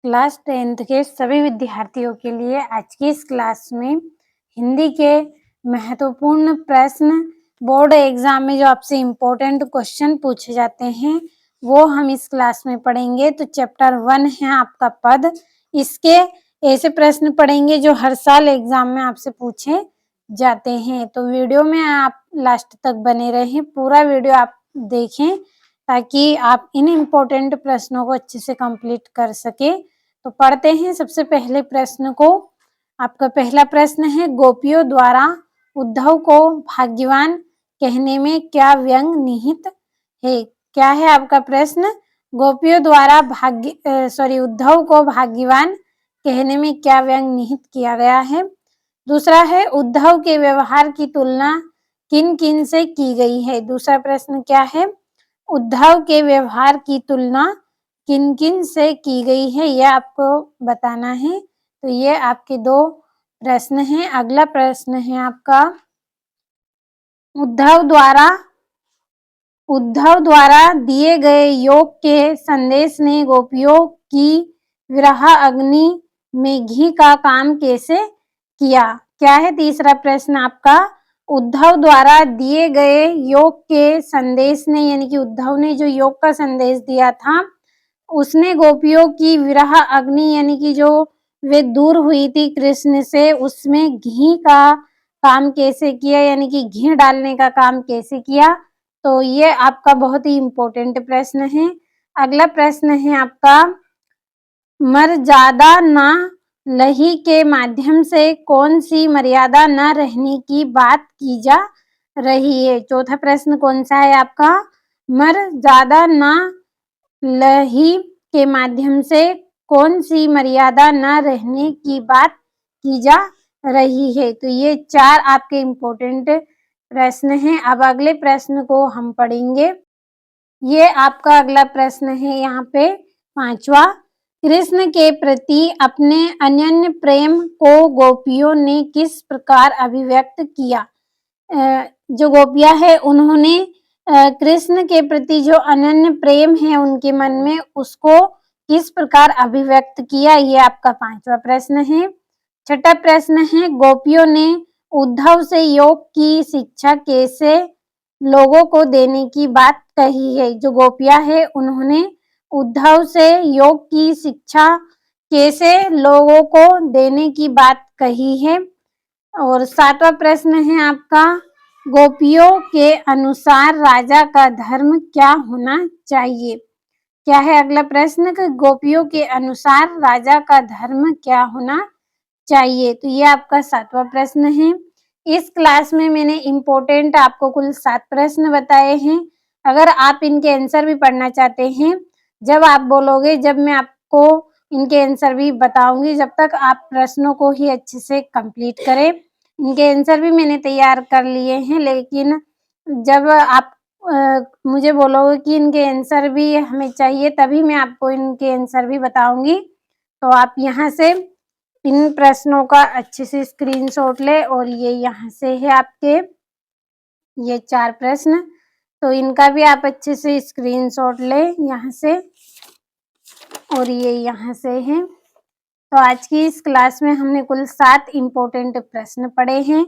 Class 10th के सभी विद्यार्थियों के लिए आज की इस क्लास में हिंदी के महत्वपूर्ण प्रश्न बोर्ड एग्जाम में जो आपसे इम्पोर्टेंट क्वेश्चन पूछे जाते हैं वो हम इस क्लास में पढ़ेंगे। तो चैप्टर 1 है आपका पद। इसके ऐसे प्रश्न पढ़ेंगे जो हर साल एग्जाम में आपसे पूछे जाते हैं। तो वीडियो में आप लास्ट तक बने रहें, पूरा वीडियो आप देखें ताकि आप इन इम्पोर्टेंट प्रश्नों को अच्छे से कंप्लीट कर सके। तो पढ़ते हैं सबसे पहले प्रश्न को। आपका पहला प्रश्न है, गोपियों द्वारा उद्धव को भाग्यवान कहने में क्या व्यंग निहित है? क्या है आपका प्रश्न? गोपियों द्वारा उद्धव को भाग्यवान कहने में क्या व्यंग निहित किया गया है? दूसरा है, उद्धव के व्यवहार की तुलना किन किन से की गई है? दूसरा प्रश्न क्या है? उद्धव के व्यवहार की तुलना किन किन से की गई है, यह आपको बताना है। तो ये आपके दो प्रश्न हैं। अगला प्रश्न है आपका, उद्धव द्वारा दिए गए योग के संदेश ने गोपियों की विरह अग्नि में घी का काम कैसे किया? क्या है तीसरा प्रश्न आपका? उद्धव द्वारा दिए गए योग के संदेश ने, यानी कि उद्धव ने जो योग का संदेश दिया था उसने गोपियों की विरह अग्नि यानी कि जो वे दूर हुई थी कृष्ण से, उसमें घी का काम कैसे किया, यानी कि घी डालने का काम कैसे किया? तो ये आपका बहुत ही इम्पोर्टेंट प्रश्न है। अगला प्रश्न है आपका, मर्यादा न लही के माध्यम से कौन सी मर्यादा न रहने की बात की जा रही है? चौथा प्रश्न कौन सा है आपका? मर्यादा न लही के माध्यम से कौन सी मर्यादा न रहने की बात की जा रही है? तो ये चार आपके इम्पोर्टेंट प्रश्न हैं। अब अगले प्रश्न को हम पढ़ेंगे। ये आपका अगला प्रश्न है यहाँ पे 5वां, कृष्ण के प्रति अपने अनन्य प्रेम को गोपियों ने किस प्रकार अभिव्यक्त किया? जो गोपियां है उन्होंने कृष्ण के प्रति जो अनन्य प्रेम है उनके मन में, उसको किस प्रकार अभिव्यक्त किया? ये आपका 5वां प्रश्न है। छठा प्रश्न है, गोपियों ने उद्धव से योग की शिक्षा कैसे लोगों को देने की बात कही है? जो गोपियां है उन्होंने उद्धव से योग की शिक्षा कैसे लोगों को देने की बात कही है? और 7वां प्रश्न है आपका, गोपियों के अनुसार राजा का धर्म क्या होना चाहिए? क्या है अगला प्रश्न कि गोपियों के अनुसार राजा का धर्म क्या होना चाहिए? तो ये आपका 7वां प्रश्न है। इस क्लास में मैंने इम्पोर्टेंट आपको कुल 7 प्रश्न बताए हैं। अगर आप इनके आंसर भी पढ़ना चाहते हैं, जब आप बोलोगे, जब मैं आपको इनके आंसर भी बताऊंगी, जब तक आप प्रश्नों को ही अच्छे से कंप्लीट करें। इनके आंसर भी मैंने तैयार कर लिए हैं, लेकिन जब आप मुझे बोलोगे कि इनके आंसर भी हमें चाहिए, तभी मैं आपको इनके आंसर भी बताऊंगी। तो आप यहाँ से इन प्रश्नों का अच्छे से स्क्रीनशॉट ले, और ये यहाँ से है आपके ये 4 प्रश्न, तो इनका भी आप अच्छे से स्क्रीनशॉट ले यहाँ से, और ये यहाँ से है। तो आज की इस क्लास में हमने कुल 7 इम्पोर्टेंट प्रश्न पढ़े हैं।